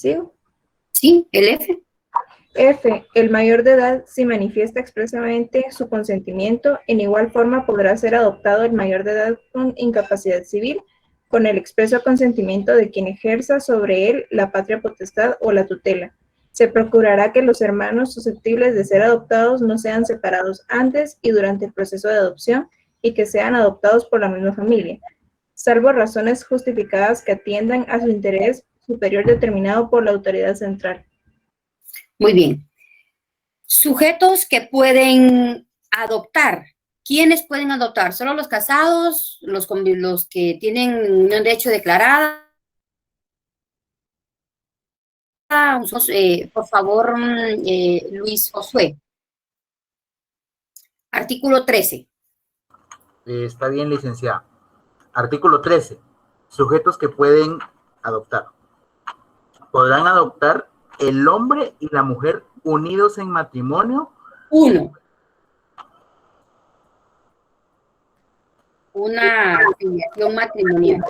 ¿Sigo? Sí, el F. F. El mayor de edad, si manifiesta expresamente su consentimiento, en igual forma podrá ser adoptado el mayor de edad con incapacidad civil, con el expreso consentimiento de quien ejerza sobre él la patria potestad o la tutela. Se procurará que los hermanos susceptibles de ser adoptados no sean separados antes y durante el proceso de adopción y que sean adoptados por la misma familia, salvo razones justificadas que atiendan a su interés superior determinado por la autoridad central. Muy bien. Sujetos que pueden adoptar. ¿Quiénes pueden adoptar? ¿Solo los casados? ¿Los que tienen unión de hecho declarada? Por favor, Luis Josué. Artículo 13. Está bien, licenciada. Artículo 13. Sujetos que pueden adoptar. Podrán adoptar el hombre y la mujer unidos en matrimonio. 1. Una filiación matrimonial.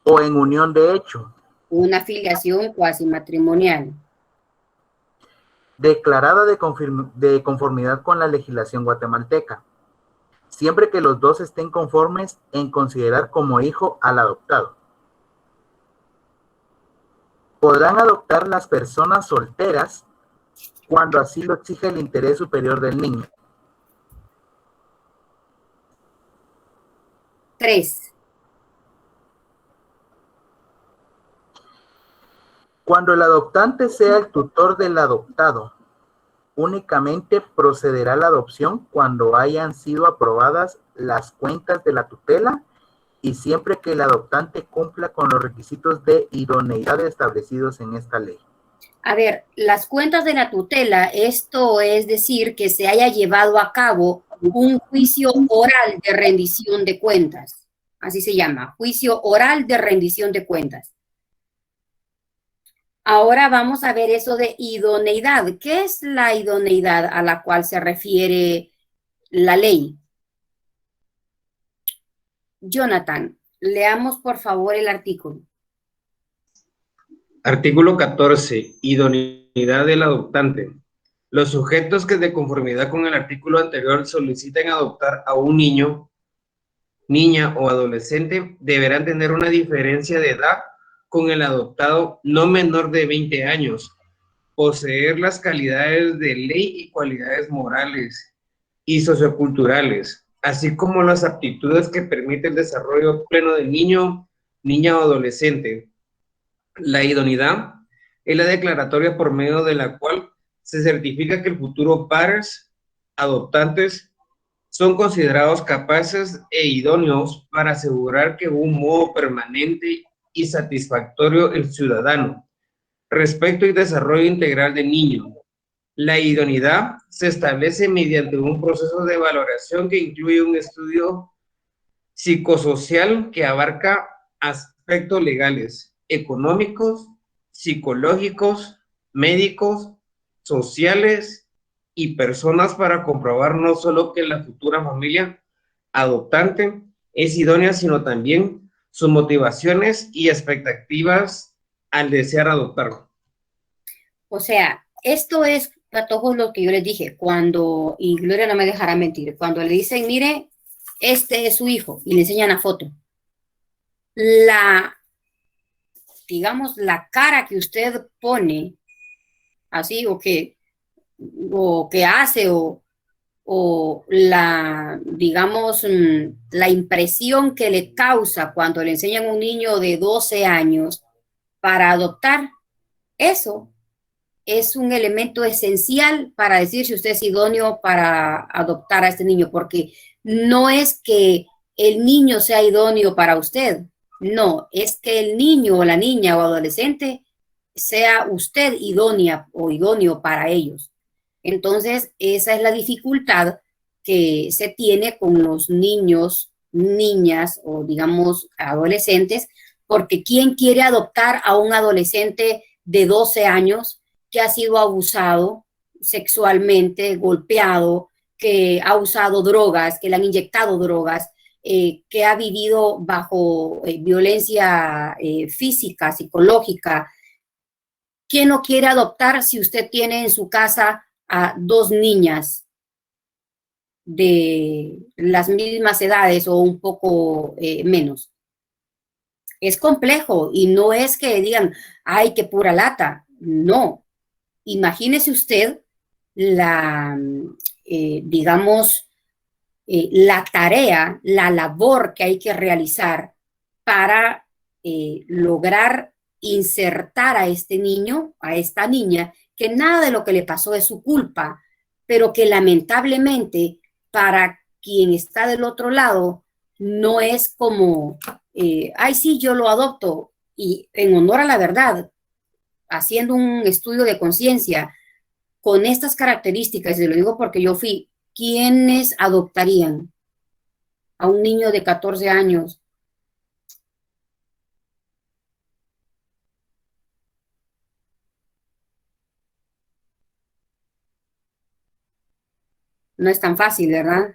O en unión de hecho. Una filiación cuasi matrimonial. Declarada de conformidad con la legislación guatemalteca, siempre que los dos estén conformes en considerar como hijo al adoptado. Podrán adoptar las personas solteras cuando así lo exige el interés superior del niño. 3. Cuando el adoptante sea el tutor del adoptado, únicamente procederá la adopción cuando hayan sido aprobadas las cuentas de la tutela y siempre que el adoptante cumpla con los requisitos de idoneidad establecidos en esta ley. A ver, las cuentas de la tutela, esto es decir, que se haya llevado a cabo un juicio oral de rendición de cuentas. Así se llama, juicio oral de rendición de cuentas. Ahora vamos a ver eso de idoneidad. ¿Qué es la idoneidad a la cual se refiere la ley? Jonathan, leamos por favor el artículo. Artículo 14. Idoneidad del adoptante. Los sujetos que de conformidad con el artículo anterior soliciten adoptar a un niño, niña o adolescente deberán tener una diferencia de edad con el adoptado no menor de 20 años, poseer las calidades de ley y cualidades morales y socioculturales, así como las aptitudes que permiten el desarrollo pleno del niño, niña o adolescente. La idoneidad es la declaratoria por medio de la cual se certifica que el futuro padres adoptantes son considerados capaces e idóneos para asegurar que un modo permanente y satisfactorio el ciudadano, respeto y desarrollo integral del niño. La idoneidad se establece mediante un proceso de valoración que incluye un estudio psicosocial que abarca aspectos legales, económicos, psicológicos, médicos, sociales y personas para comprobar no solo que la futura familia adoptante es idónea, sino también sus motivaciones y expectativas al desear adoptar. O sea, esto es a todos lo que yo les dije, cuando, y Gloria no me dejará mentir, cuando le dicen, mire, este es su hijo, y le enseñan la foto. Digamos, la cara que usted pone, así, o que hace, o la, digamos, la impresión que le causa cuando le enseñan a un niño de 12 años para adoptar, eso es un elemento esencial para decir si usted es idóneo para adoptar a este niño, porque no es que el niño sea idóneo para usted, no, es que el niño o la niña o adolescente sea usted idónea o idóneo para ellos. Entonces, esa es la dificultad que se tiene con los niños, niñas o digamos adolescentes, porque ¿quién quiere adoptar a un adolescente de 12 años que ha sido abusado sexualmente, golpeado, que ha usado drogas, que le han inyectado drogas, que ha vivido bajo violencia física, psicológica. ¿Quién no quiere adoptar si usted tiene en su casa a 2 niñas de las mismas edades o un poco menos? Es complejo y no es que digan, ay, qué pura lata. No. Imagínese usted la, digamos, la tarea, la labor que hay que realizar para lograr insertar a este niño, a esta niña, que nada de lo que le pasó es su culpa, pero que lamentablemente para quien está del otro lado no es como, ay, sí, yo lo adopto, y en honor a la verdad, haciendo un estudio de conciencia con estas características, y lo digo porque yo fui, ¿quiénes adoptarían a un niño de 14 años? No es tan fácil, ¿verdad?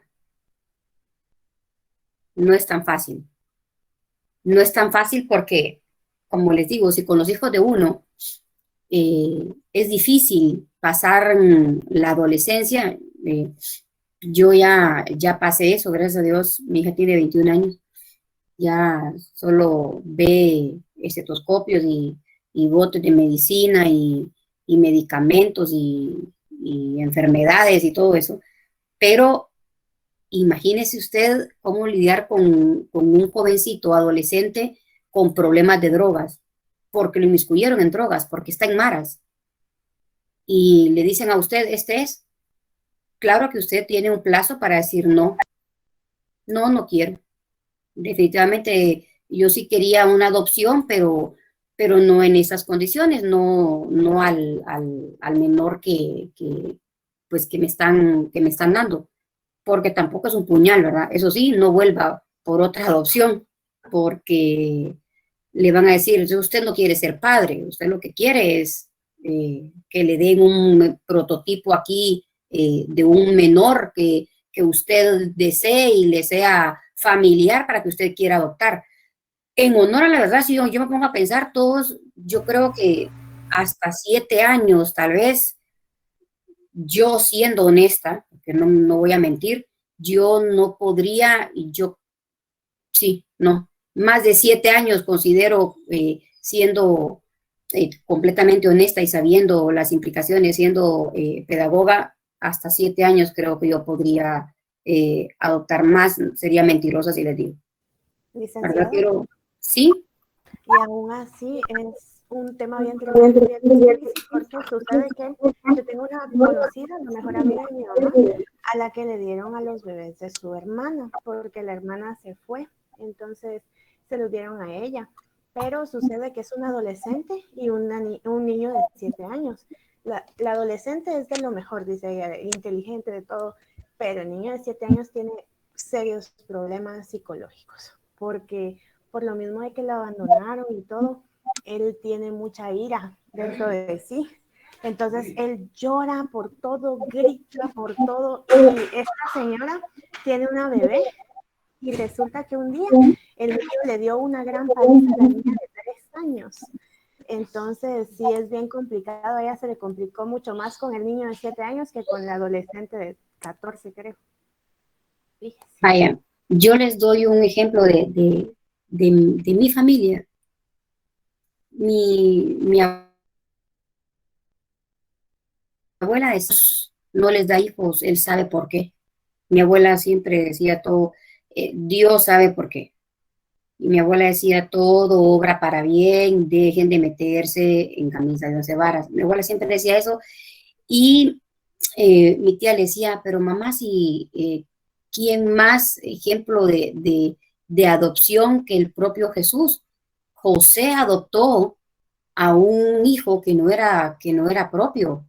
No es tan fácil. No es tan fácil porque, como les digo, si con los hijos de uno es difícil pasar la adolescencia, yo ya pasé eso, gracias a Dios, mi hija tiene 21 años, ya solo ve estetoscopios y botes de medicina y medicamentos y enfermedades y todo eso, pero imagínese usted cómo lidiar con un jovencito adolescente con problemas de drogas, porque lo inmiscuyeron en drogas, porque está en maras. Y le dicen a usted, este es, claro que usted tiene un plazo para decir no, no quiero. Definitivamente yo sí quería una adopción, pero no en esas condiciones, no al menor pues que me están dando, porque tampoco es un puñal, ¿verdad? Eso sí, no vuelva por otra adopción, porque le van a decir, usted no quiere ser padre, usted lo que quiere es que le den un prototipo aquí de un menor que usted desee y le sea familiar para que usted quiera adoptar. En honor a la verdad, si yo me pongo a pensar, todos, yo creo que hasta 7 años, tal vez, yo siendo honesta, porque no voy a mentir, yo no podría, sí, no, más de 7 años considero siendo completamente honesta y sabiendo las implicaciones, siendo pedagoga, hasta 7 años creo que yo podría adoptar más, sería mentirosa si les digo. Licenciada. Pero, sí. Y aún así es un tema bien difícil porque sucede que yo tengo una conocida, la mejor amiga de mi mamá, a la que le dieron a los bebés de su hermana, porque la hermana se fue, entonces se los dieron a ella. Pero sucede que es un adolescente y un niño de 7 años. La adolescente es de lo mejor, dice ella, inteligente de todo, pero el niño de 7 años tiene serios problemas psicológicos, porque por lo mismo de que lo abandonaron y todo, él tiene mucha ira dentro de sí. Entonces él llora por todo, grita por todo, y esta señora tiene una bebé y resulta que un día el niño le dio una gran paliza a la niña de 3 años. Entonces sí es bien complicado, a ella se le complicó mucho más con el niño de 7 años que con el adolescente de 14, creo. Fíjese. Vaya, yo les doy un ejemplo de mi familia. Mi abuela no les da hijos, él sabe por qué. Mi abuela siempre decía todo, Dios sabe por qué. Y mi abuela decía todo obra para bien, dejen de meterse en camisa de 11 varas. Mi abuela siempre decía eso. Y mi tía le decía, pero mamá, si ¿quién más ejemplo de adopción que el propio Jesús? José adoptó a un hijo que no era propio.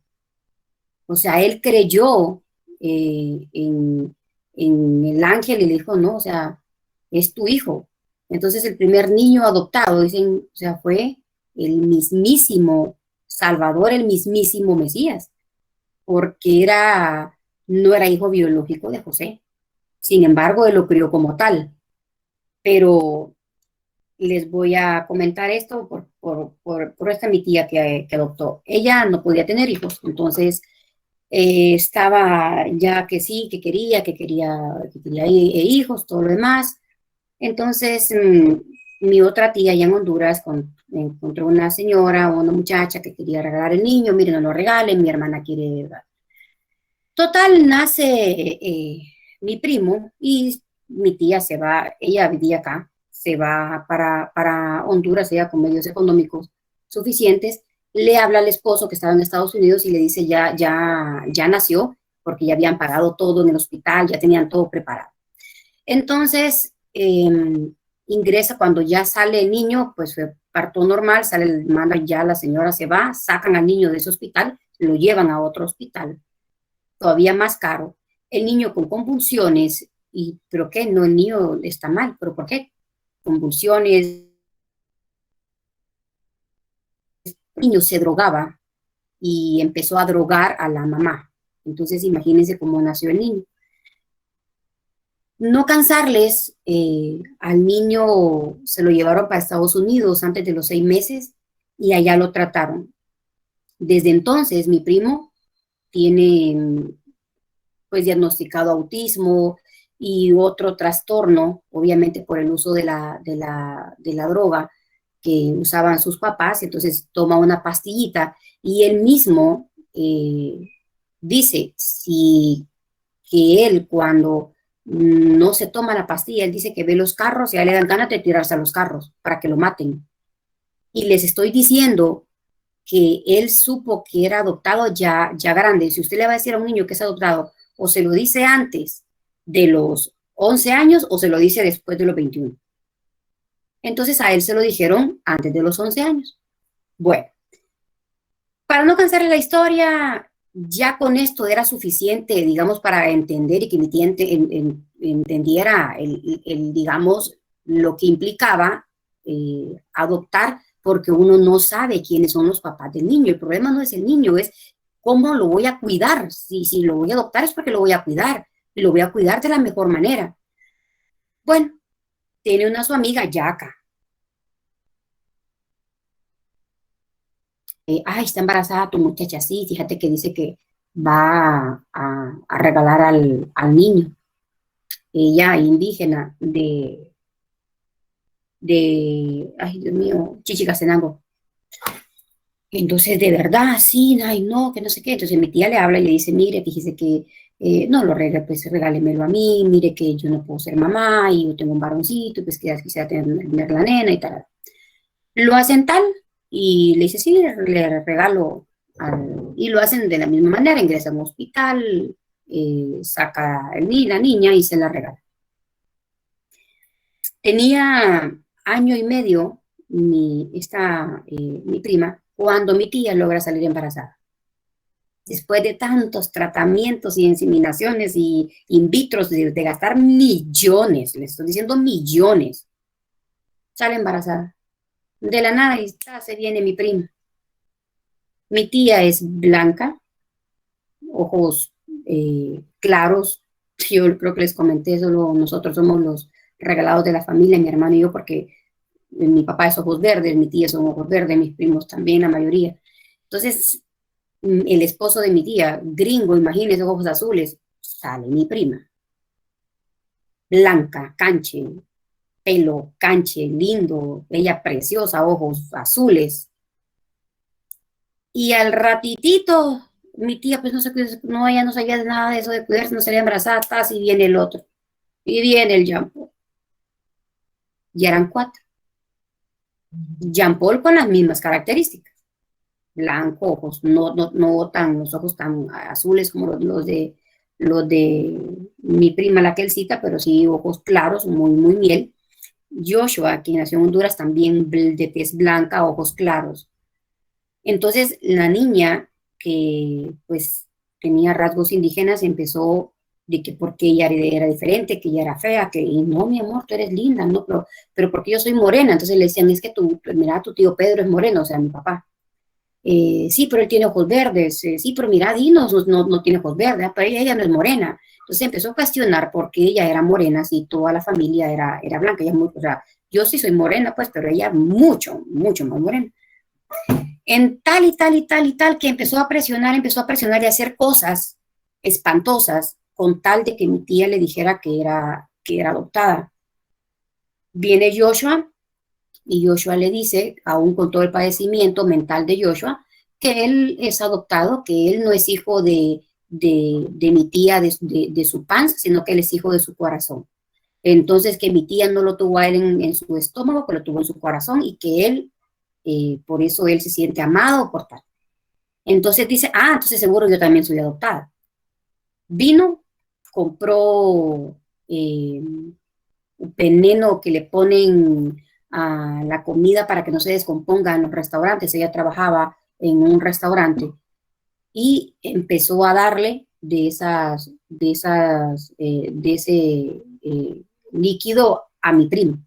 O sea, él creyó en el ángel y le dijo, no, o sea, es tu hijo. Entonces el primer niño adoptado, dicen, o sea, fue el mismísimo Salvador, el mismísimo Mesías, porque no era hijo biológico de José. Sin embargo, él lo crió como tal. pero les voy a comentar esto por esta mi tía que adoptó. Ella no podía tener hijos, entonces estaba ya que sí, que quería hijos, todo lo demás. Entonces, mi otra tía allá en Honduras encontró una señora o una muchacha que quería regalar el niño, miren, no lo regalen, mi hermana quiere. Total, nace mi primo y mi tía se va, ella vivía acá, se va para Honduras, ella con medios económicos suficientes, le habla al esposo que estaba en Estados Unidos y le dice ya nació, porque ya habían pagado todo en el hospital, ya tenían todo preparado. Entonces, ingresa cuando ya sale el niño, pues fue parto normal, sale el manda, ya la señora se va, sacan al niño de ese hospital, lo llevan a otro hospital, todavía más caro, el niño con convulsiones, ¿pero qué? No, el niño está mal, ¿pero por qué? Convulsiones, el niño se drogaba y empezó a drogar a la mamá. Entonces, imagínense cómo nació el niño. No cansarles, al niño se lo llevaron para Estados Unidos antes de los 6 meses y allá lo trataron. Desde entonces, mi primo tiene pues diagnosticado autismo y otro trastorno, obviamente por el uso de la droga que usaban sus papás, entonces toma una pastillita y él mismo dice que él cuando no se toma la pastilla, él dice que ve los carros y a él le dan ganas de tirarse a los carros para que lo maten. Y les estoy diciendo que él supo que era adoptado ya grande. Si usted le va a decir a un niño que es adoptado, o se lo dice antes de los 11 años o se lo dice después de los 21. Entonces a él se lo dijeron antes de los 11 años. Bueno, para no cansarle la historia, ya con esto era suficiente, digamos, para entender y que mi tía entendiera, digamos, lo que implicaba adoptar, porque uno no sabe quiénes son los papás del niño. El problema no es el niño, es cómo lo voy a cuidar. Si lo voy a adoptar es porque lo voy a cuidar, y lo voy a cuidar de la mejor manera. Bueno, tiene una su amiga Yaca. Está embarazada tu muchacha, sí, fíjate que dice que va a regalar al niño. Ella, indígena ay Dios mío, Chichicastenango. Entonces, de verdad, sí, ay no, que no sé qué. Entonces mi tía le habla y le dice, mire, fíjese que no lo regale, pues regálemelo a mí, mire que yo no puedo ser mamá y yo tengo un varoncito, pues que quisiera tener la nena y tal. Lo hacen tal y le dice, sí, le regalo. Y lo hacen de la misma manera, ingresa a un hospital, saca la niña y se la regala. Tenía año y medio mi prima cuando mi tía logra salir embarazada. Después de tantos tratamientos y inseminaciones y in vitro, de gastar millones, le estoy diciendo millones, sale embarazada. De la nada se viene mi prima. Mi tía es blanca, ojos claros. Yo creo que les comenté, solo nosotros somos los regalados de la familia, mi hermano y yo, porque mi papá es ojos verdes, mi tía son ojos verdes, mis primos también, la mayoría. Entonces, el esposo de mi tía, gringo, imagínense, ojos azules, sale mi prima. Blanca, canche, pelo canche, lindo, ella preciosa, ojos azules. Y al ratitito, mi tía pues no se cuida, no, ella no sabía nada de eso de cuidarse, no se había embarazada, y viene el otro. Y viene el Jean Paul. Y eran 4. Jean Paul con las mismas características. Blanco, ojos, no los ojos tan azules como los de mi prima, la que él cita, pero sí ojos claros, muy, muy miel. Joshua, quien nació en Honduras, también de tez blanca, ojos claros. Entonces, la niña, que pues tenía rasgos indígenas, empezó de que porque ella era diferente, que ella era fea, y no, mi amor, tú eres linda, no, pero porque yo soy morena. Entonces le decían, es que mira, tu tío Pedro es moreno, o sea, mi papá. sí, pero él tiene ojos verdes, sí, pero mira, Dinos no tiene ojos verdes, pero ella no es morena. Entonces empezó a cuestionar por qué ella era morena si toda la familia era blanca. Ella es muy, o sea, yo sí soy morena, pues, pero ella mucho más morena. En tal y tal y tal y tal que empezó a presionar y a hacer cosas espantosas con tal de que mi tía le dijera que era adoptada. Viene Joshua y Joshua le dice, aún con todo el padecimiento mental de Joshua, que él es adoptado, que él no es hijo de mi tía, de su panza, sino que él es hijo de su corazón. Entonces, que mi tía no lo tuvo a él en su estómago, que lo tuvo en su corazón y que él, por eso él se siente amado por tal. Entonces dice, entonces seguro yo también soy adoptada. Vino, compró veneno que le ponen a la comida para que no se descomponga en los restaurantes. Ella trabajaba en un restaurante y empezó a darle de ese líquido a mi primo,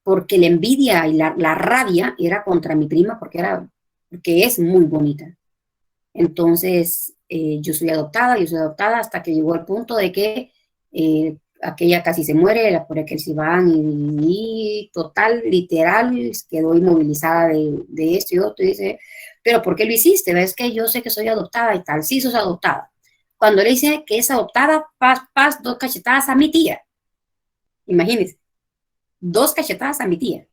porque la envidia y la rabia era contra mi prima porque es muy bonita. Entonces, yo soy adoptada hasta que llegó el punto de que aquella casi se muere, por aquel se van y total, literal, quedó inmovilizada de esto y otro, y dice, pero ¿por qué lo hiciste? ¿Ves que yo sé que soy adoptada y tal? Sí, sos adoptada. Cuando le dice que es adoptada, paz, 2 cachetadas a mi tía. Imagínense, 2 cachetadas a mi tía.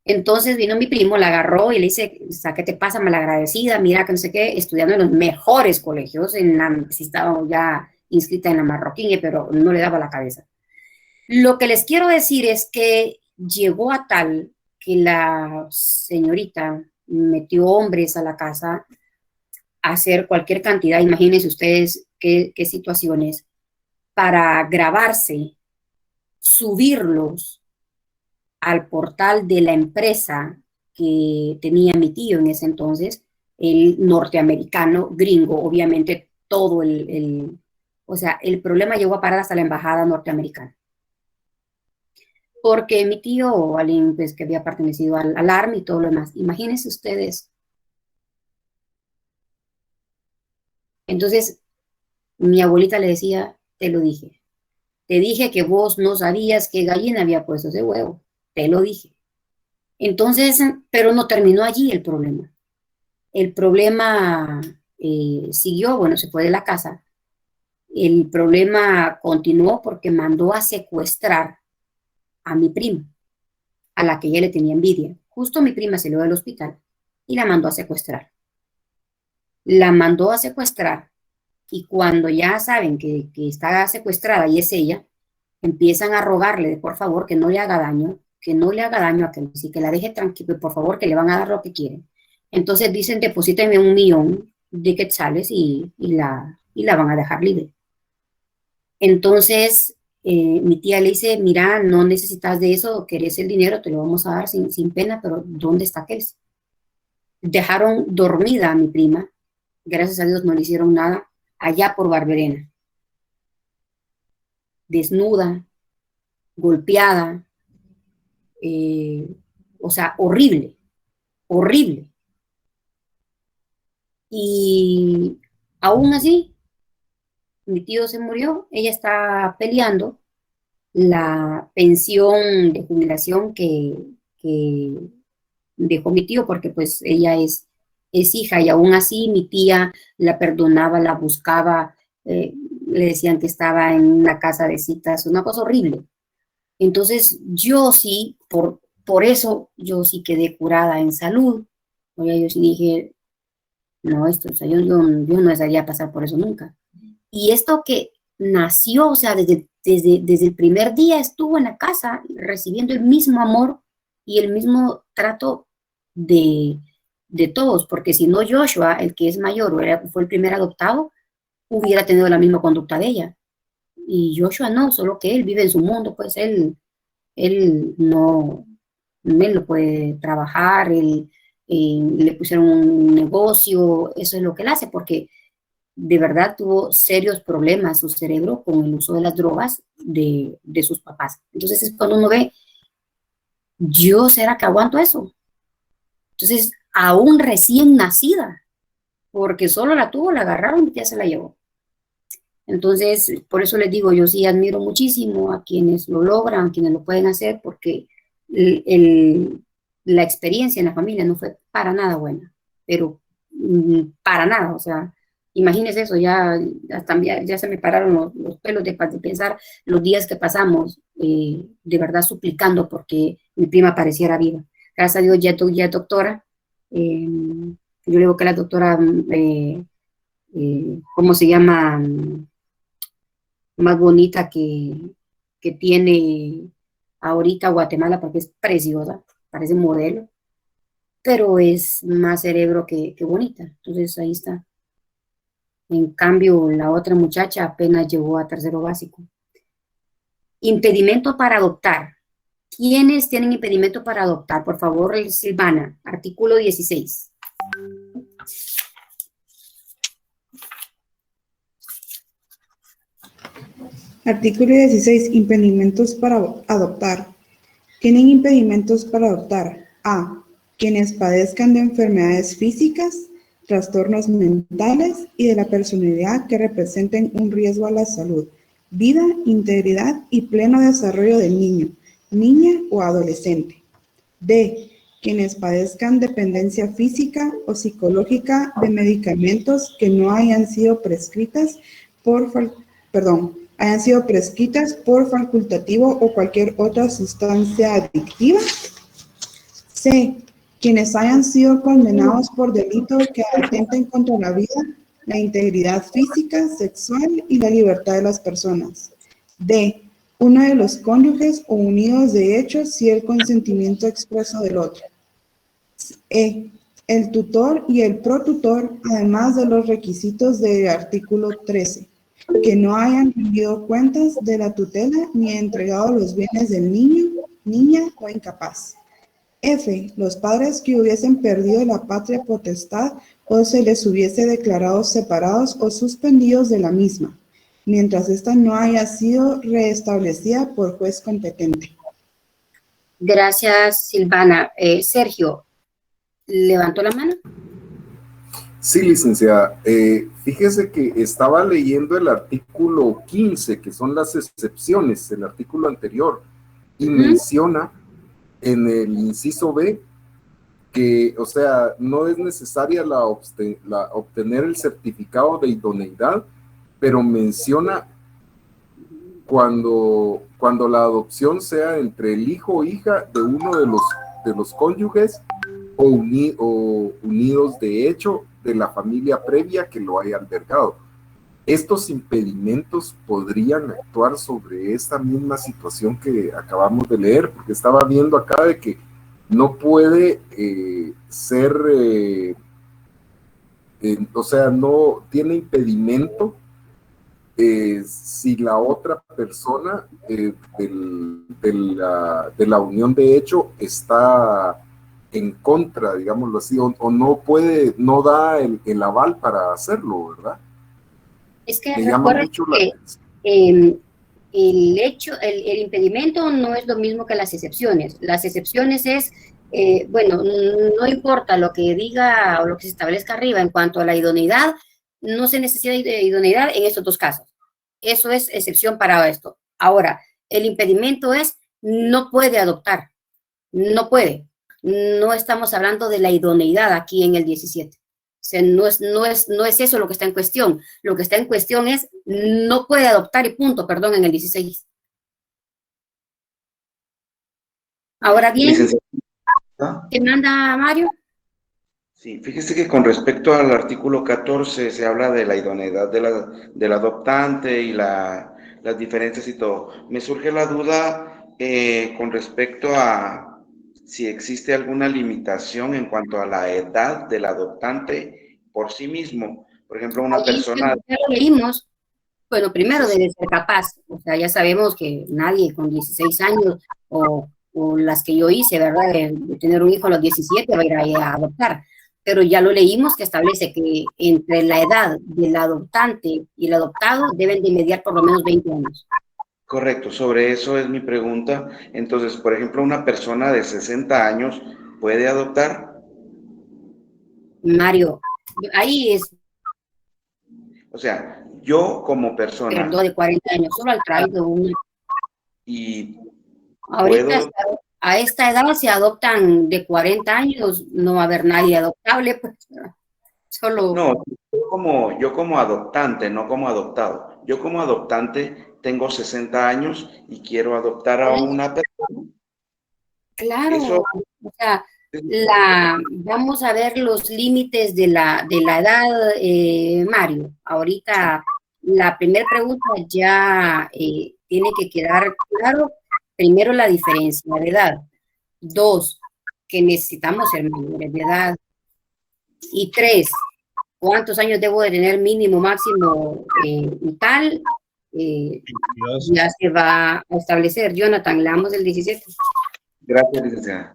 Entonces vino mi primo, la agarró y le dice, ¿qué te pasa, malagradecida? Mira que no sé qué, estudiando en los mejores colegios, si estaba ya inscrita en la Marroquín, pero no le daba la cabeza. Lo que les quiero decir es que llegó a tal que la señorita metió hombres a la casa a hacer cualquier cantidad, imagínense ustedes qué situaciones, para grabarse, subirlos al portal de la empresa que tenía mi tío en ese entonces, el norteamericano, gringo, obviamente todo o sea, el problema llegó a parar hasta la embajada norteamericana. Porque mi tío, alguien pues, que había pertenecido al Army y todo lo demás, imagínense ustedes. Entonces, mi abuelita le decía, te lo dije. Te dije que vos no sabías qué gallina había puesto ese huevo. Te lo dije. Entonces, pero no terminó allí el problema. El problema siguió, bueno, se fue de la casa. El problema continuó porque mandó a secuestrar a mi prima, a la que ella le tenía envidia. Justo mi prima salió del hospital y la mandó a secuestrar. La mandó a secuestrar y cuando ya saben que está secuestrada y es ella, empiezan a rogarle de por favor que no le haga daño, a Kelsey, que la deje tranquila, por favor, que le van a dar lo que quieren. Entonces dicen, deposíteme 1 millón de quetzales y la van a dejar libre. Entonces, mi tía le dice, mira, no necesitas de eso, querés el dinero, te lo vamos a dar sin pena, pero ¿dónde está Kelsey? Dejaron dormida a mi prima, gracias a Dios no le hicieron nada, allá por Barberena. Desnuda, golpeada, o sea, horrible. Y aún así, mi tío se murió, ella está peleando la pensión de jubilación que dejó mi tío, porque pues ella es hija y aún así mi tía la perdonaba, la buscaba, le decían que estaba en una casa de citas, una cosa horrible. Entonces yo sí, por eso yo sí quedé curada en salud. Oye, yo sí dije, no, o sea, yo no desearía pasar por eso nunca. Y esto que nació, o sea, desde el primer día estuvo en la casa recibiendo el mismo amor y el mismo trato de todos, porque si no Joshua, el que es mayor, fue el primer adoptado, hubiera tenido la misma conducta de ella. Y Joshua no, solo que él vive en su mundo, pues él no puede trabajar, le pusieron un negocio, eso es lo que él hace, porque de verdad tuvo serios problemas su cerebro con el uso de las drogas de sus papás. Entonces es cuando uno ve, ¿yo será que aguanto eso? Entonces aún recién nacida, porque solo la tuvo, la agarraron y ya se la llevó. Entonces, por eso les digo, yo sí admiro muchísimo a quienes lo logran, a quienes lo pueden hacer, porque la experiencia en la familia no fue para nada buena, pero para nada, o sea, imagínense eso, ya se me pararon los pelos de pensar los días que pasamos, de verdad suplicando porque mi prima pareciera viva. Gracias a Dios ya es doctora. Yo le digo que la doctora, ¿cómo se llama? Más bonita que tiene ahorita Guatemala, porque es preciosa, parece modelo, pero es más cerebro que bonita. Entonces ahí está. En cambio, la otra muchacha apenas llegó a tercero básico. Impedimento para adoptar. ¿Quiénes tienen impedimento para adoptar? Por favor, Silvana, artículo 16. Artículo 16. Impedimentos para adoptar. Tienen impedimentos para adoptar: A. Quienes padezcan de enfermedades físicas, trastornos mentales y de la personalidad que representen un riesgo a la salud, vida, integridad y pleno desarrollo del niño, niña o adolescente. B. Quienes padezcan dependencia física o psicológica de medicamentos que no hayan sido prescritas hayan sido prescritas por facultativo o cualquier otra sustancia adictiva. C. Quienes hayan sido condenados por delitos que atenten contra la vida, la integridad física, sexual y la libertad de las personas. D. Uno de los cónyuges o unidos de hecho si el consentimiento expreso del otro. E. El tutor y el protutor, además de los requisitos del artículo 13. Que no hayan rendido cuentas de la tutela ni entregado los bienes del niño, niña o incapaz. F. Los padres que hubiesen perdido la patria potestad o se les hubiese declarado separados o suspendidos de la misma, mientras ésta no haya sido restablecida por juez competente. Gracias, Silvana. Sergio, ¿levantó la mano? Sí, licenciada. Fíjese que estaba leyendo el artículo 15, que son las excepciones, el artículo anterior, y menciona en el inciso B que, o sea, no es necesaria obtener el certificado de idoneidad, pero menciona cuando la adopción sea entre el hijo o hija de uno de los cónyuges o unidos de hecho de la familia previa que lo haya albergado. Estos impedimentos podrían actuar sobre esta misma situación que acabamos de leer, porque estaba viendo acá de que no puede ser, o sea, no tiene impedimento si la otra persona de la unión de hecho está en contra, digámoslo así, o no puede, no da el aval para hacerlo, ¿verdad? Es que me llama recuerda mucho que el impedimento no es lo mismo que las excepciones. Las excepciones es, bueno, no importa lo que diga o lo que se establezca arriba en cuanto a la idoneidad, no se necesita de idoneidad en estos dos casos. Eso es excepción para esto. Ahora, el impedimento es no puede adoptar, no puede. No estamos hablando de la idoneidad aquí en el 17. O sea, no es eso lo que está en cuestión. Lo que está en cuestión es no puede adoptar y punto, perdón, en el 16. Ahora bien, ¿qué manda Mario? Sí, fíjese que con respecto al artículo 14 se habla de la idoneidad del adoptante y las diferencias y todo. Me surge la duda con respecto a si existe alguna limitación en cuanto a la edad del adoptante por sí mismo. Por ejemplo, una persona... Ya lo leímos. Bueno, primero debe ser capaz. O sea, ya sabemos que nadie con 16 años o las que yo hice, ¿verdad? De tener un hijo a los 17 va a ir ahí a adoptar. Pero ya lo leímos que establece que entre la edad del adoptante y el adoptado deben de mediar por lo menos 20 años. Correcto, sobre eso es mi pregunta. Entonces, por ejemplo, una persona de 60 años puede adoptar. Mario, ahí es, O sea, yo como persona perdón, de 40 años, solo al traído uno. y Ahorita puedo, a esta edad se adoptan de 40 años, no va a haber nadie adoptable, pues, solo, no, yo como adoptante, no como adoptado. Yo como adoptante tengo 60 años y quiero adoptar a una persona. claro, Eso, o sea, vamos a ver los límites de la edad, Mario. Ahorita la primera pregunta ya tiene que quedar claro. Primero, la diferencia de edad. Dos, que necesitamos ser mayores de edad. Y tres, ¿cuántos años debo de tener mínimo, máximo y tal? Ya se va a establecer. Jonathan, leamos el 17. gracias, licenciada.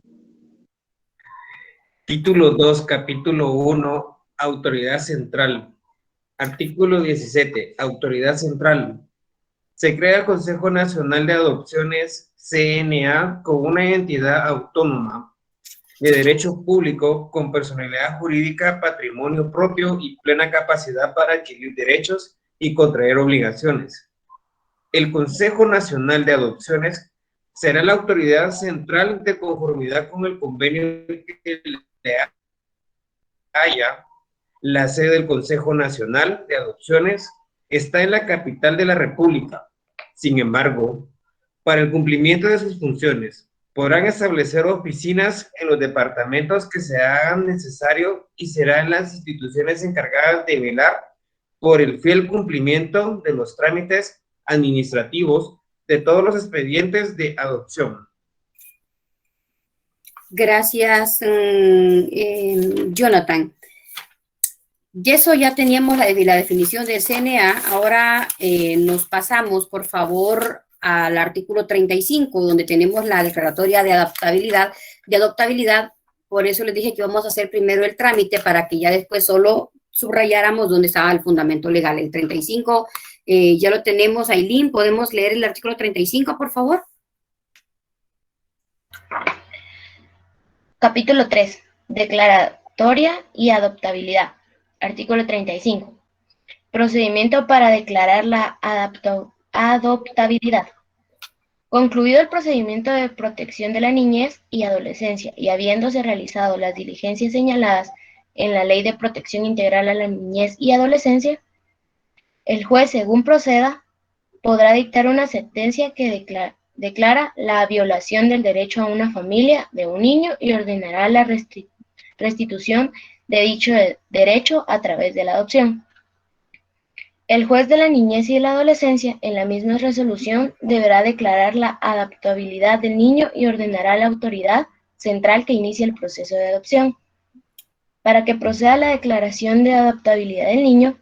Título 2, capítulo 1, Autoridad Central. Artículo 17, Autoridad Central. Se crea el Consejo Nacional de Adopciones, CNA, con una entidad autónoma de derecho público, con personalidad jurídica, patrimonio propio y plena capacidad para adquirir derechos y contraer obligaciones. El Consejo Nacional de Adopciones será la autoridad central de conformidad con el convenio que le haya. La sede del Consejo Nacional de Adopciones está en la capital de la República. Sin embargo, para el cumplimiento de sus funciones, podrán establecer oficinas en los departamentos que se hagan necesario y serán las instituciones encargadas de velar por el fiel cumplimiento de los trámites administrativos de todos los expedientes de adopción. Gracias, Jonathan. Y eso ya teníamos la definición del CNA. Ahora nos pasamos, por favor, al artículo 35, donde tenemos la declaratoria de adoptabilidad. Por eso les dije que vamos a hacer primero el trámite para que ya después solo subrayáramos dónde estaba el fundamento legal. El 35 ya lo tenemos. Ailín, ¿podemos leer el artículo 35, por favor? Capítulo 3. Declaratoria y adoptabilidad. Artículo 35. Procedimiento para declarar la adoptabilidad. Concluido el procedimiento de protección de la niñez y adolescencia y habiéndose realizado las diligencias señaladas en la Ley de Protección Integral a la Niñez y Adolescencia, el juez, según proceda, podrá dictar una sentencia que declara la violación del derecho a una familia de un niño y ordenará la restitución de dicho derecho a través de la adopción. El juez de la niñez y de la adolescencia, en la misma resolución, deberá declarar la adoptabilidad del niño y ordenará a la autoridad central que inicie el proceso de adopción. Para que proceda la declaración de adoptabilidad del niño,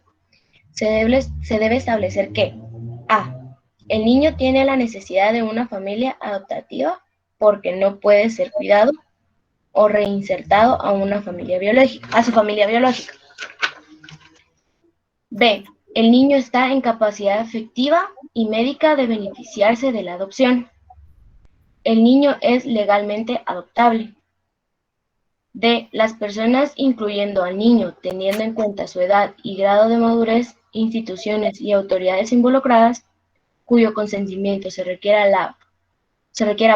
se debe establecer que a. El niño tiene la necesidad de una familia adoptativa porque no puede ser cuidado o reinsertado a su familia biológica. B. El niño está en capacidad afectiva y médica de beneficiarse de la adopción. El niño es legalmente adoptable. D. Las personas, incluyendo al niño, teniendo en cuenta su edad y grado de madurez, instituciones y autoridades involucradas, cuyo consentimiento se requiera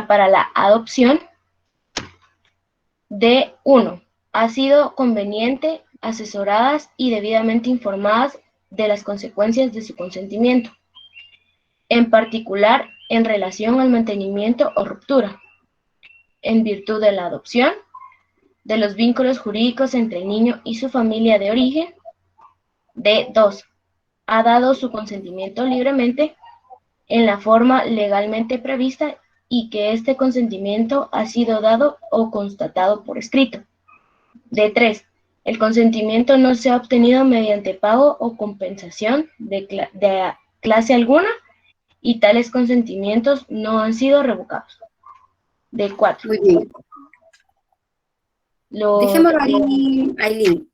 para la adopción. D1. Ha sido conveniente, asesoradas y debidamente informadas de las consecuencias de su consentimiento, en particular en relación al mantenimiento o ruptura, en virtud de la adopción, de los vínculos jurídicos entre el niño y su familia de origen. D2. Ha dado su consentimiento libremente en la forma legalmente prevista y que este consentimiento ha sido dado o constatado por escrito. D3. El consentimiento no se ha obtenido mediante pago o compensación de clase alguna y tales consentimientos no han sido revocados. D4. Muy bien. Dejémoslo ahí, Ailín.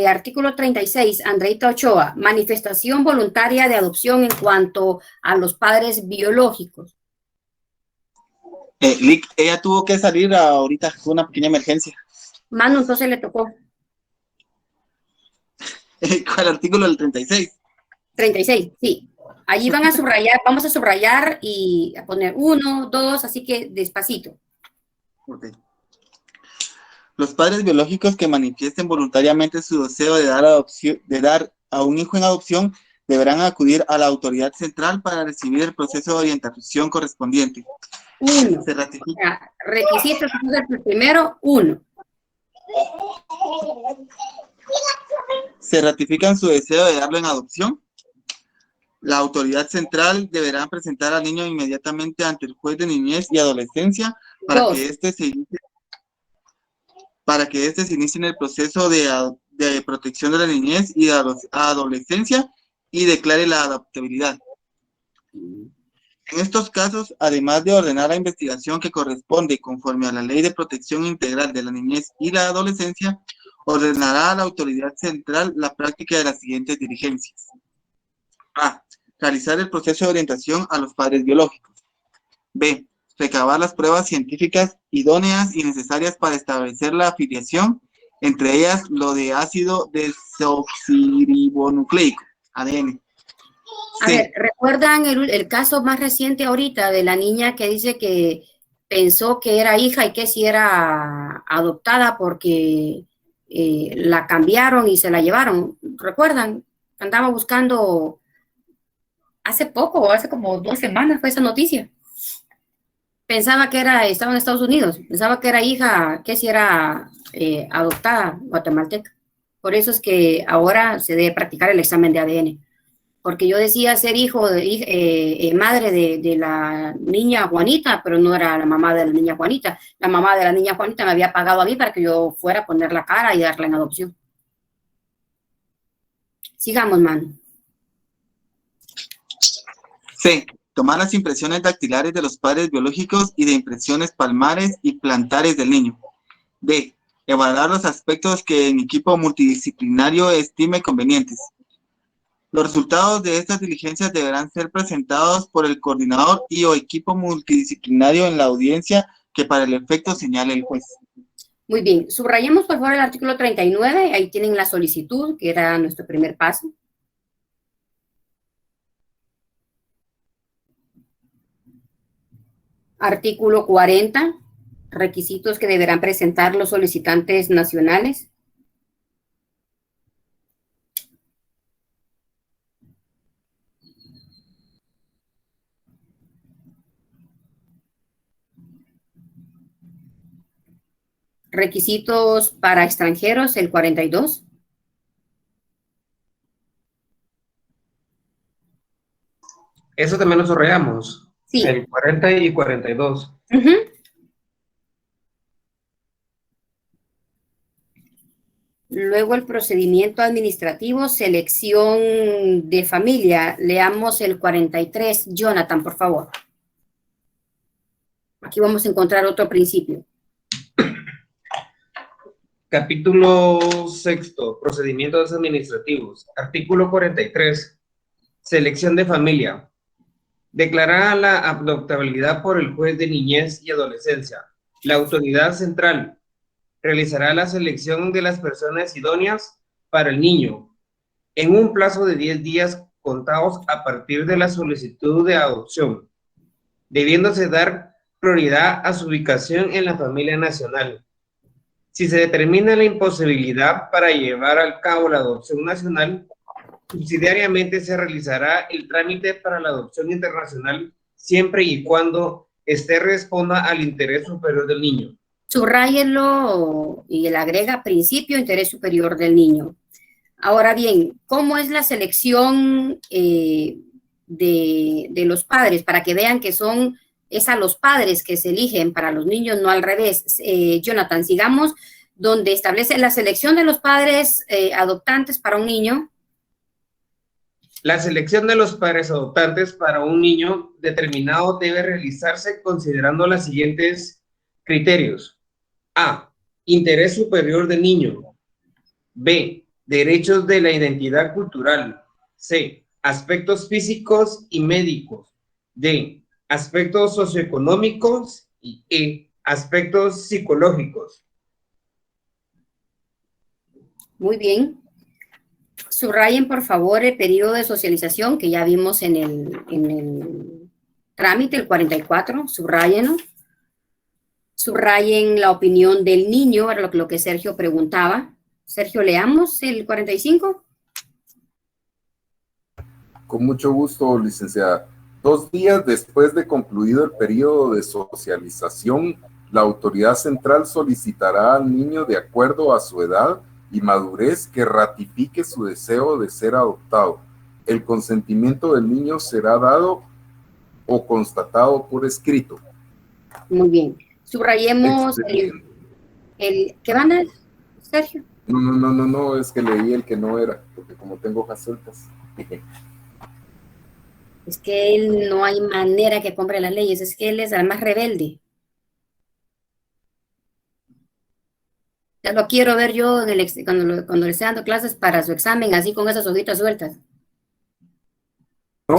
Artículo 36, Andreita Ochoa, manifestación voluntaria de adopción en cuanto a los padres biológicos. Ella tuvo que salir ahorita con una pequeña emergencia. Manu, entonces le tocó. ¿Cuál artículo? El 36. 36, sí. Allí van a subrayar, vamos a subrayar y a poner 1, 2, así que despacito. Okay. Los padres biológicos que manifiesten voluntariamente su deseo de dar a un hijo en adopción deberán acudir a la autoridad central para recibir el proceso de orientación correspondiente. 1. Se ratifica. Requisitos, el primero, 1. Se ratifican su deseo de darlo en adopción. La autoridad central deberá presentar al niño inmediatamente ante el juez de niñez y adolescencia para 2. que éste se inicie en el proceso de protección de la niñez y adolescencia y declare la adoptabilidad. En estos casos, además de ordenar la investigación que corresponde conforme a la Ley de Protección Integral de la Niñez y la Adolescencia, ordenará a la autoridad central la práctica de las siguientes diligencias. A. Realizar el proceso de orientación a los padres biológicos. B. Recabar las pruebas científicas idóneas y necesarias para establecer la afiliación, entre ellas lo de ácido desoxirribonucleico, ADN. A ver, ¿recuerdan el caso más reciente ahorita de la niña que dice que pensó que era hija y que sí era adoptada porque la cambiaron y se la llevaron? ¿Recuerdan? Andaba buscando hace poco, hace como 2 semanas fue esa noticia. Pensaba que estaba en Estados Unidos, pensaba que era hija, que sí era adoptada guatemalteca. Por eso es que ahora se debe practicar el examen de ADN. Porque yo decía ser madre de la niña Juanita, pero no era la mamá de la niña Juanita. La mamá de la niña Juanita me había pagado a mí para que yo fuera a poner la cara y darla en adopción. Sigamos, Manu. C. Tomar las impresiones dactilares de los padres biológicos y de impresiones palmares y plantares del niño. D. Evaluar los aspectos que el equipo multidisciplinario estime convenientes. Los resultados de estas diligencias deberán ser presentados por el coordinador y o equipo multidisciplinario en la audiencia que para el efecto señale el juez. Muy bien. Subrayemos por favor el artículo 39. Ahí tienen la solicitud, que era nuestro primer paso. Artículo 40. Requisitos que deberán presentar los solicitantes nacionales. Requisitos para extranjeros, el 42. Eso también lo subrayamos. Sí. El 40 y 42. Luego el procedimiento administrativo, selección de familia. Leamos el 43. Jonathan, por favor. Aquí vamos a encontrar otro principio. Capítulo 6, procedimientos administrativos. Artículo 43, selección de familia. Declarada la adoptabilidad por el juez de niñez y adolescencia. La autoridad central realizará la selección de las personas idóneas para el niño en un plazo de 10 días contados a partir de la solicitud de adopción, debiéndose dar prioridad a su ubicación en la familia nacional. Si se determina la imposibilidad para llevar al cabo la adopción nacional, subsidiariamente se realizará el trámite para la adopción internacional siempre y cuando éste responda al interés superior del niño. Subráyenlo y le agrega principio interés superior del niño. Ahora bien, ¿cómo es la selección de los padres? Para que vean que es a los padres que se eligen para los niños, no al revés. Jonathan, sigamos donde establece la selección de los padres adoptantes para un niño. La selección de los padres adoptantes para un niño determinado debe realizarse considerando los siguientes criterios. A. Interés superior del niño. B. Derechos de la identidad cultural. C. Aspectos físicos y médicos. D. Aspectos socioeconómicos y E. Aspectos psicológicos. Muy bien. Subrayen, por favor, el periodo de socialización que ya vimos en el trámite, el 44, subrayenlo. Subrayen la opinión del niño, era lo que Sergio preguntaba. Sergio, leamos el 45. Con mucho gusto, licenciada. 2 días después de concluido el periodo de socialización, la autoridad central solicitará al niño, de acuerdo a su edad y madurez, que ratifique su deseo de ser adoptado. El consentimiento del niño será dado o constatado por escrito. Muy bien. Subrayemos el ¿qué van a, Sergio? No, es que leí el que no era, porque como tengo hojas sueltas. Es que él no hay manera que compre las leyes, es que él es el más rebelde. Ya lo quiero ver yo cuando le esté dando clases para su examen, así con esas hojitas sueltas. No,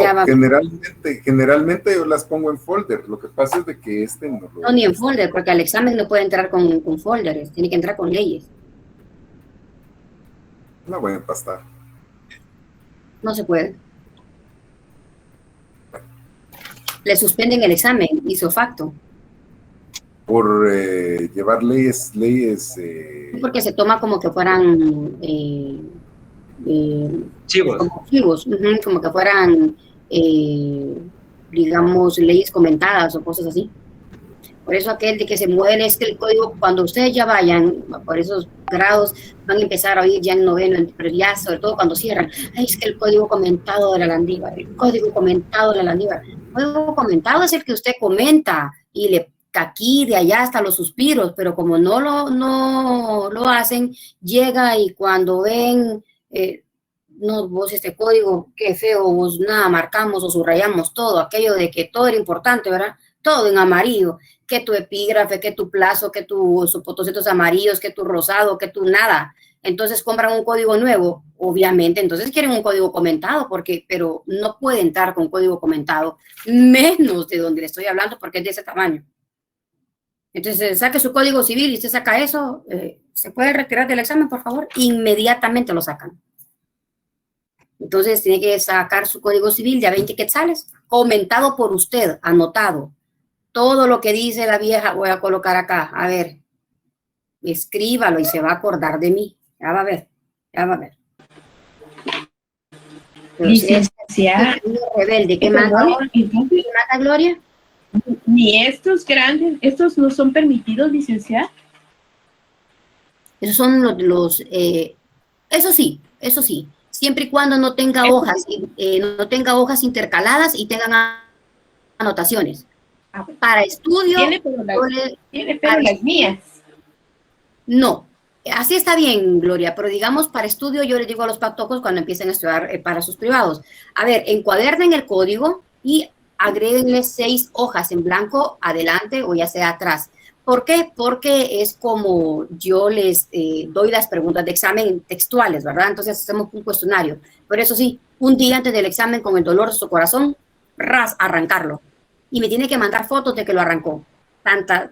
generalmente yo las pongo en folder. Lo que pasa es de que no, ni en folder, porque al examen no puede entrar con folders, tiene que entrar con leyes. No voy a empastar. No se puede. Le suspenden el examen, hizo facto. Por llevar leyes. Porque se toma como que fueran chivos, como que fueran, digamos, leyes comentadas o cosas así. Por eso aquel de que se mueve es que el código, cuando ustedes ya vayan por esos grados, van a empezar a oír ya en noveno, pero ya sobre todo cuando cierran, ay, es que el código comentado de la Landívar, el código comentado de la Landívar. El código comentado es el que usted comenta y le aquí de allá hasta los suspiros, pero como no lo hacen, llega y cuando ven, no, vos este código, qué feo, vos nada, marcamos o subrayamos todo, aquello de que todo era importante, ¿verdad? Todo en amarillo, que tu epígrafe, que tu plazo, que tus potositos amarillos, que tu rosado, que tu nada. Entonces compran un código nuevo, obviamente, entonces quieren un código comentado, pero no puede entrar con código comentado, menos de donde le estoy hablando, porque es de ese tamaño. Entonces, saque su código civil y usted saca eso, ¿se puede retirar del examen, por favor? Inmediatamente lo sacan. Entonces, tiene que sacar su código civil de a 20 quetzales, comentado por usted, anotado. Todo lo que dice la vieja voy a colocar acá. A ver, escríbalo y se va a acordar de mí. Ya va a ver, ya va a ver. Licenciada. Rebelde, ¿qué manda, Gloria? Ni estos grandes, estos no son permitidos, licenciada. Esos son eso sí, siempre y cuando no tenga hojas, no tenga hojas intercaladas y tengan anotaciones. Para estudio. Tiene pero las mías. No, así está bien, Gloria, pero digamos para estudio yo les digo a los pactocos cuando empiecen a estudiar para sus privados. A ver, encuadernen el código y agréguenle 6 hojas en blanco adelante o ya sea atrás. ¿Por qué? Porque es como yo les doy las preguntas de examen textuales, ¿verdad? Entonces hacemos un cuestionario. Por eso sí, un día antes del examen con el dolor de su corazón, arrancarlo. Y me tiene que mandar fotos de que lo arrancó.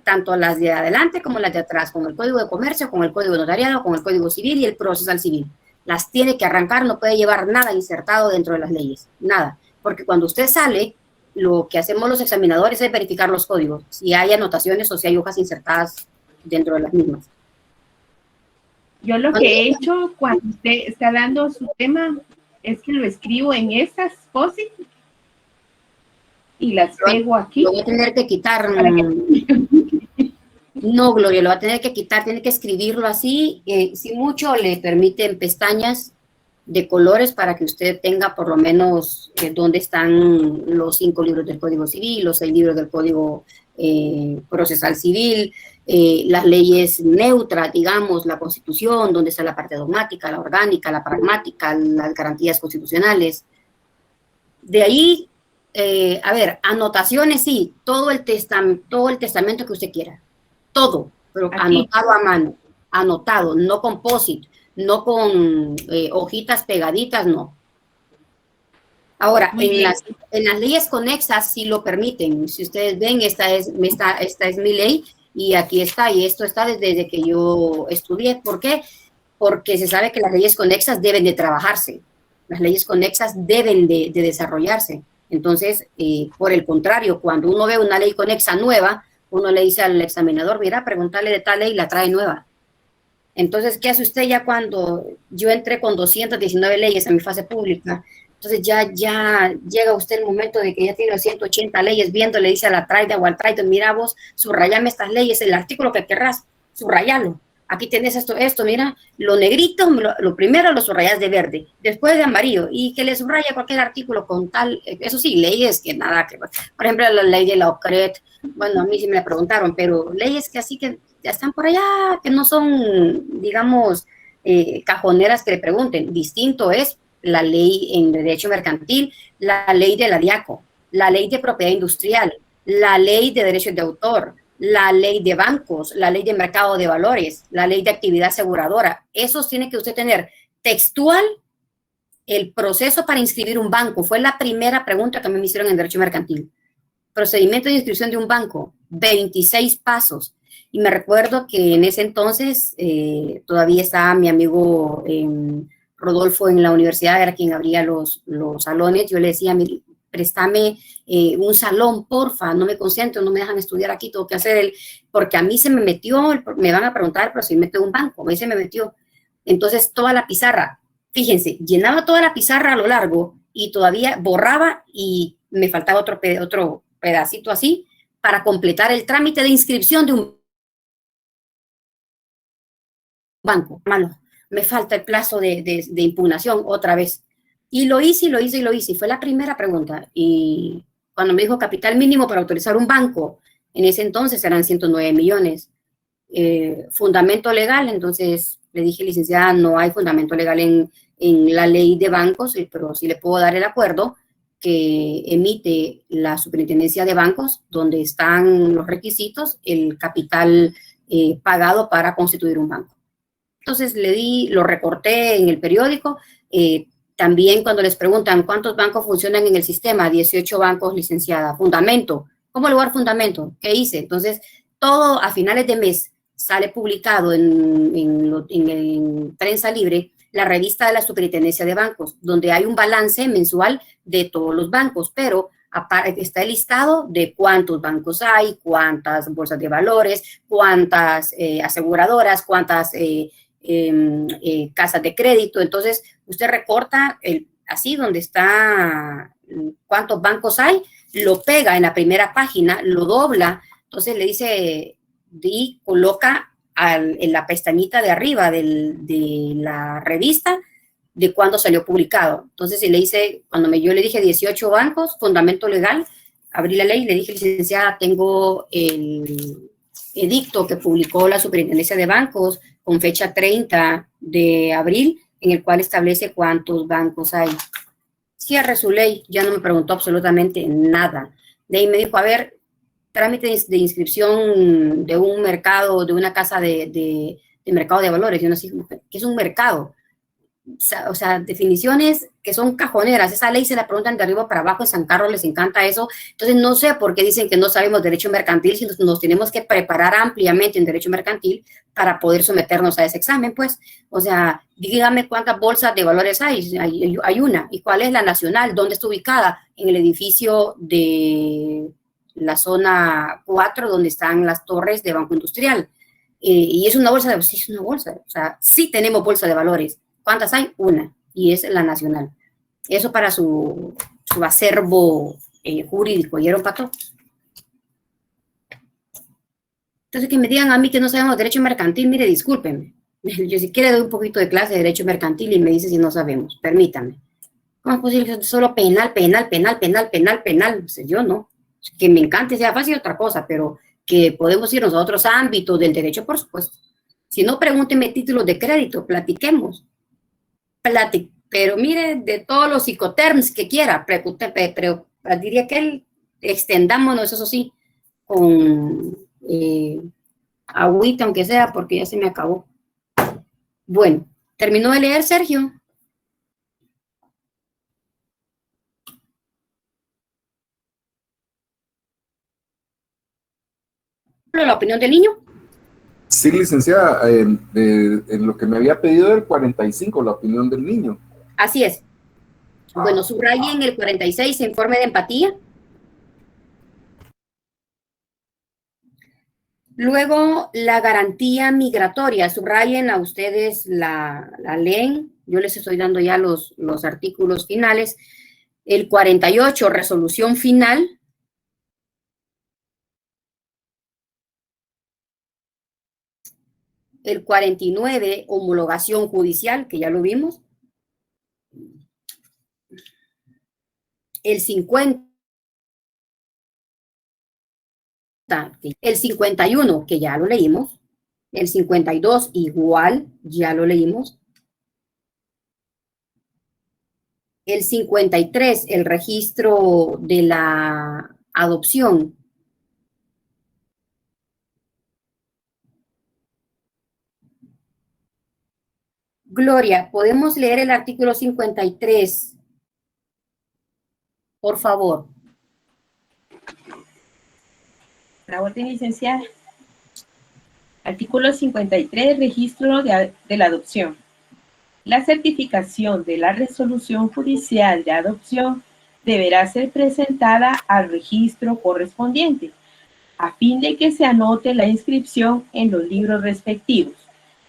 Tanto las de adelante como las de atrás, con el código de comercio, con el código de notariado, con el código civil y el procesal civil. Las tiene que arrancar, no puede llevar nada insertado dentro de las leyes, nada. Porque cuando usted sale, lo que hacemos los examinadores es verificar los códigos, si hay anotaciones o si hay hojas insertadas dentro de las mismas. Yo lo que he hecho cuando usted está dando su tema es que lo escribo en estas post-it y las pego aquí. Lo voy a tener que quitar. No, Gloria, lo va a tener que quitar, tiene que escribirlo así. Si mucho le permiten pestañas de colores para que usted tenga por lo menos dónde están los 5 libros del Código Civil, los 6 libros del Código Procesal Civil, las leyes neutras, digamos, la Constitución, dónde está la parte dogmática, la orgánica, la pragmática, las garantías constitucionales. De ahí, a ver, anotaciones, sí, todo el testamento que usted quiera, todo, pero aquí, anotado a mano, anotado, no con post-it, no con hojitas pegaditas, no. Ahora, en las leyes conexas sí lo permiten. Si ustedes ven, esta es mi ley y aquí está, y esto está desde que yo estudié. ¿Por qué? porque se sabe que las leyes conexas deben de trabajarse, las leyes conexas deben de desarrollarse. Entonces, por el contrario, cuando uno ve una ley conexa nueva, uno le dice al examinador, mira, preguntarle de tal ley, la trae nueva. Entonces, ¿qué hace usted ya cuando yo entré con 219 leyes a mi fase pública? Entonces ya llega usted el momento de que ya tiene 180 leyes viendo, le dice a la traida o al traida, mira vos, subrayame estas leyes, el artículo que querrás, subrayalo. Aquí tenés esto, mira, lo negrito, lo primero lo subrayas de verde, después de amarillo, y que le subraya cualquier artículo con tal, eso sí, leyes que nada que, por ejemplo, la ley de la OCRET, bueno, a mí sí me la preguntaron, pero leyes que así que ya están por allá, que no son, digamos, cajoneras que le pregunten. Distinto es la ley en derecho mercantil, la ley de la DIACO, la ley de propiedad industrial, la ley de derechos de autor, la ley de bancos, la ley de mercado de valores, la ley de actividad aseguradora. Esos tiene que usted tener textual el proceso para inscribir un banco. Fue la primera pregunta que me hicieron en derecho mercantil. Procedimiento de inscripción de un banco, 26 pasos. Y me recuerdo que en ese entonces todavía estaba mi amigo Rodolfo en la universidad, era quien abría los salones. Yo le decía, préstame un salón, porfa, no me concentro, no me dejan estudiar aquí, tengo que hacer porque a mí se me metió, me van a preguntar, pero si me metió un banco, a mí se me metió. Entonces, toda la pizarra, fíjense, llenaba toda la pizarra a lo largo y todavía borraba y me faltaba otro pedacito así para completar el trámite de inscripción de un banco. Malo, me falta el plazo de impugnación otra vez. Y lo hice. Y fue la primera pregunta. Y cuando me dijo capital mínimo para autorizar un banco, en ese entonces eran 109 millones. Fundamento legal, entonces le dije, licenciada, no hay fundamento legal en la ley de bancos, pero sí le puedo dar el acuerdo que emite la superintendencia de bancos, donde están los requisitos, el capital pagado para constituir un banco. Entonces lo recorté en el periódico. También cuando les preguntan cuántos bancos funcionan en el sistema, 18 bancos, licenciada. Fundamento, ¿cómo lugar fundamento? ¿Qué hice? Entonces, todo a finales de mes sale publicado en prensa libre la revista de la Superintendencia de Bancos, donde hay un balance mensual de todos los bancos, pero está el listado de cuántos bancos hay, cuántas bolsas de valores, cuántas aseguradoras, cuántas casas de crédito. Entonces, usted recorta así donde está cuántos bancos hay, lo pega en la primera página, lo dobla, entonces le dice y coloca en la pestañita de arriba de la revista de cuándo salió publicado. Entonces, si le dice, yo le dije 18 bancos, fundamento legal, abrí la ley y le dije, licenciada, tengo el edicto que publicó la Superintendencia de Bancos con fecha 30 de abril, en el cual establece cuántos bancos hay. Cierre su ley, ya no me preguntó absolutamente nada. De ahí me dijo, a ver, trámite de inscripción de un mercado, de una casa de mercado de valores. Yo no sé qué es un mercado. O sea, definiciones que son cajoneras. Esa ley se la preguntan de arriba para abajo. En San Carlos les encanta eso. Entonces, no sé por qué dicen que no sabemos derecho mercantil, si nos tenemos que preparar ampliamente en derecho mercantil para poder someternos a ese examen, pues. O sea, dígame cuántas bolsas de valores hay. Hay una. ¿Y cuál es la nacional? ¿Dónde está ubicada? En el edificio de la zona 4, donde están las torres de Banco Industrial. Y es una bolsa sí, es una bolsa. O sea, sí tenemos bolsa de valores. ¿Cuántas hay? Una, y es la nacional. Eso para su acervo jurídico. ¿Oyeron, Pato? Entonces, que me digan a mí que no sabemos derecho mercantil, mire, discúlpenme. Yo si quiere doy un poquito de clase de derecho mercantil y me dice si no sabemos. Permítame. ¿Cómo es posible que solo penal? Yo no. Que me encante, sea fácil otra cosa, pero que podemos irnos a otros ámbitos del derecho, por supuesto. Si no, pregúntenme títulos de crédito, platiquemos. Pero mire, de todos los psicoterms que quiera, pero diría que extendámonos, eso sí, con agüita, aunque sea, porque ya se me acabó. Bueno, ¿terminó de leer, Sergio? ¿La opinión del niño? Sí, licenciada, en lo que me había pedido del 45, la opinión del niño. Así es. Bueno, subrayen el 46, informe de empatía. Luego, la garantía migratoria. Subrayen, a ustedes la leen. Yo les estoy dando ya los artículos finales. El 48, resolución final. El 49, homologación judicial, que ya lo vimos. El 50. El 51, que ya lo leímos. El 52, igual, ya lo leímos. El 53, el registro de la adopción. Gloria, ¿podemos leer el artículo 53? Por favor. La orden, licenciada. Artículo 53, registro de la adopción. La certificación de la resolución judicial de adopción deberá ser presentada al registro correspondiente, a fin de que se anote la inscripción en los libros respectivos.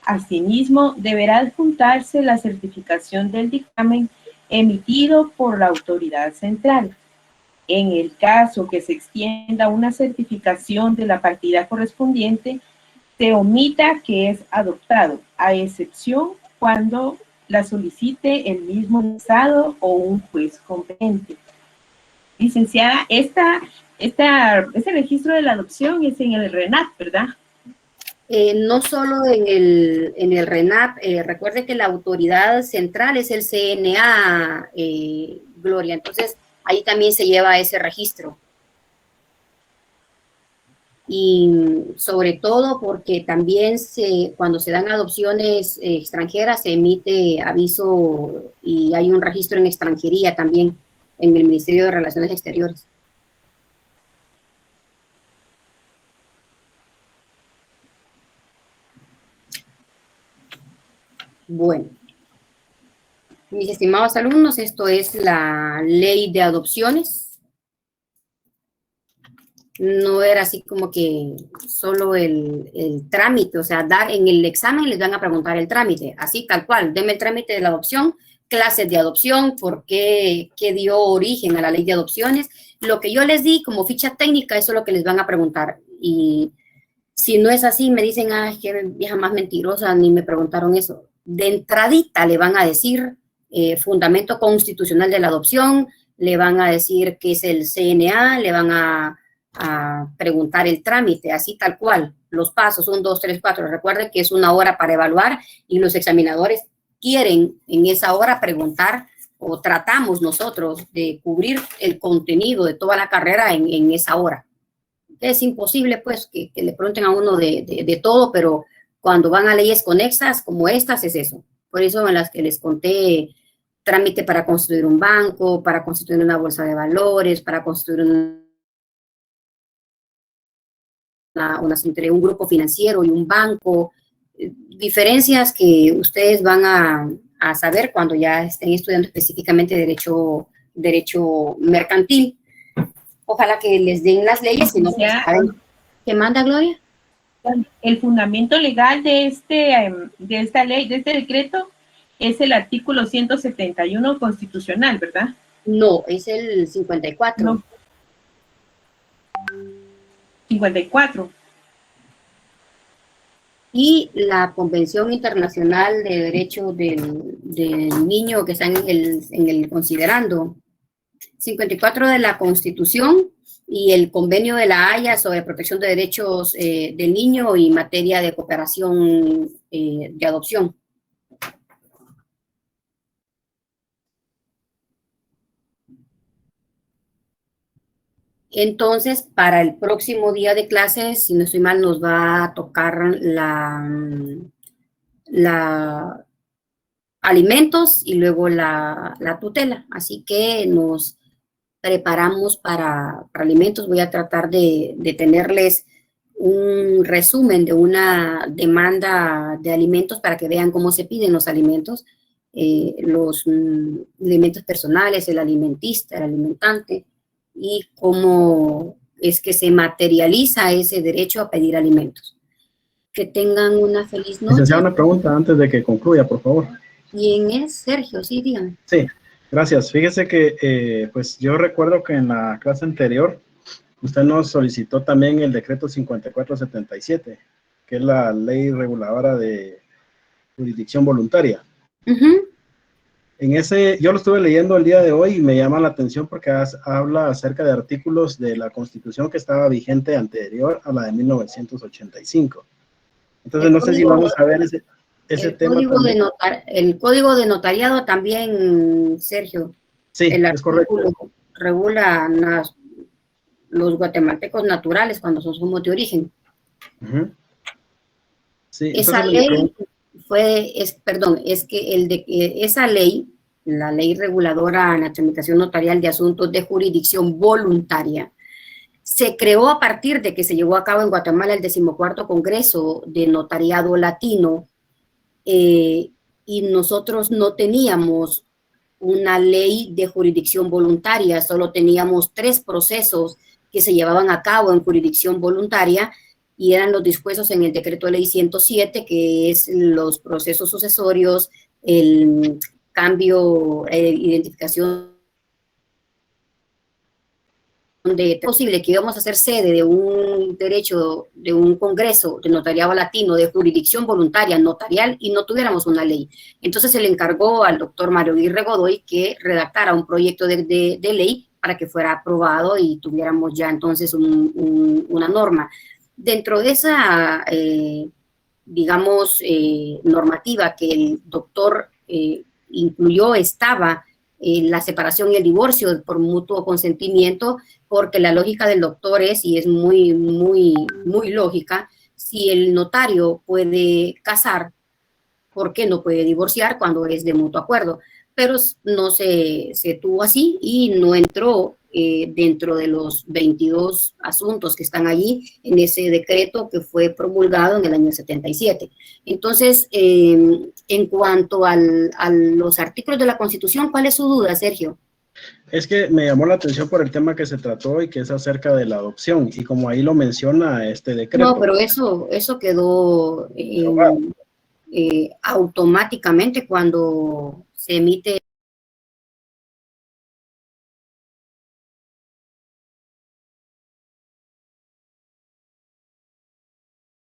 Asimismo, deberá adjuntarse la certificación del dictamen emitido por la autoridad central. En el caso que se extienda una certificación de la partida correspondiente, se omita que es adoptado, a excepción cuando la solicite el mismo Estado o un juez competente. Licenciada, ese registro de la adopción es en el RENAP, ¿verdad? No solo en el RENAP, recuerde que la autoridad central es el CNA, Gloria, entonces ahí también se lleva ese registro. Y sobre todo porque también cuando se dan adopciones extranjeras se emite aviso y hay un registro en extranjería también en el Ministerio de Relaciones Exteriores. Bueno, mis estimados alumnos, esto es la ley de adopciones. No era así como que solo el trámite, o sea, en el examen les van a preguntar el trámite, así tal cual, denme el trámite de la adopción, clases de adopción, por qué dio origen a la ley de adopciones. Lo que yo les di como ficha técnica, eso es lo que les van a preguntar. Y si no es así, me dicen, ay, qué vieja más mentirosa, ni me preguntaron eso. De entradita le van a decir fundamento constitucional de la adopción, le van a decir qué es el CNA, le van a preguntar el trámite, así tal cual, los pasos, 1, 2, 3, 4. Recuerden que es una hora para evaluar y los examinadores quieren en esa hora preguntar o tratamos nosotros de cubrir el contenido de toda la carrera en esa hora. Es imposible, pues, que le pregunten a uno de todo, pero cuando van a leyes conexas como estas es eso. Por eso en las que les conté trámite para constituir un banco, para constituir una bolsa de valores, para constituir entre un grupo financiero y un banco, diferencias que ustedes van a saber cuando ya estén estudiando específicamente derecho mercantil. Ojalá que les den las leyes, si no, pues, ¿qué manda, Gloria? El fundamento legal de esta ley, de este decreto, es el artículo 171 constitucional, ¿verdad? No, es el 54. No. 54. Y la Convención Internacional de Derecho del Niño que está en el considerando. 54 de la Constitución y el Convenio de la Haya sobre protección de derechos del niño y materia de cooperación de adopción. Entonces, para el próximo día de clases, si no estoy mal, nos va a tocar la alimentos y luego la tutela. Así que nos preparamos para alimentos. Voy a tratar de tenerles un resumen de una demanda de alimentos para que vean cómo se piden los alimentos, los alimentos personales, el alimentista, el alimentante, y cómo es que se materializa ese derecho a pedir alimentos. Que tengan una feliz noche. Licenciada, una pregunta antes de que concluya, por favor. ¿Quién es Sergio? Sí, dígame. Sí, gracias. Fíjese que pues yo recuerdo que en la clase anterior usted nos solicitó también el decreto 5477, que es la ley reguladora de jurisdicción voluntaria. En ese, yo lo estuve leyendo el día de hoy y me llama la atención porque habla acerca de artículos de la Constitución que estaba vigente anterior a la de 1985. Entonces, no sé si vamos a ver ese tema también. El código de notariado también, Sergio. Sí, es correcto. Regula los guatemaltecos naturales cuando somos de origen. Sí, esa ley esa ley, la ley reguladora en la tramitación notarial de asuntos de jurisdicción voluntaria, se creó a partir de que se llevó a cabo en Guatemala el 14º Congreso de Notariado Latino, y nosotros no teníamos una ley de jurisdicción voluntaria, solo teníamos 3 procesos que se llevaban a cabo en jurisdicción voluntaria, y eran los dispuestos en el decreto de ley 107, que es los procesos sucesorios, el cambio, identificación de posible que íbamos a ser sede de un derecho, de un congreso de notariado latino de jurisdicción voluntaria notarial y no tuviéramos una ley. Entonces se le encargó al doctor Mario Aguirre Godoy que redactara un proyecto de ley para que fuera aprobado y tuviéramos ya entonces una norma. Dentro de esa, digamos, normativa que el doctor incluyó estaba la separación y el divorcio por mutuo consentimiento, porque la lógica del doctor es, y es muy lógica, si el notario puede casar, ¿por qué no puede divorciar cuando es de mutuo acuerdo? Pero no se tuvo así y no entró dentro de los 22 asuntos que están allí en ese decreto que fue promulgado en el año 77. Entonces, en cuanto a los artículos de la Constitución, ¿cuál es su duda, Sergio? Es que me llamó la atención por el tema que se trató y que es acerca de la adopción, y como ahí lo menciona este decreto. No, pero eso quedó automáticamente cuando se emite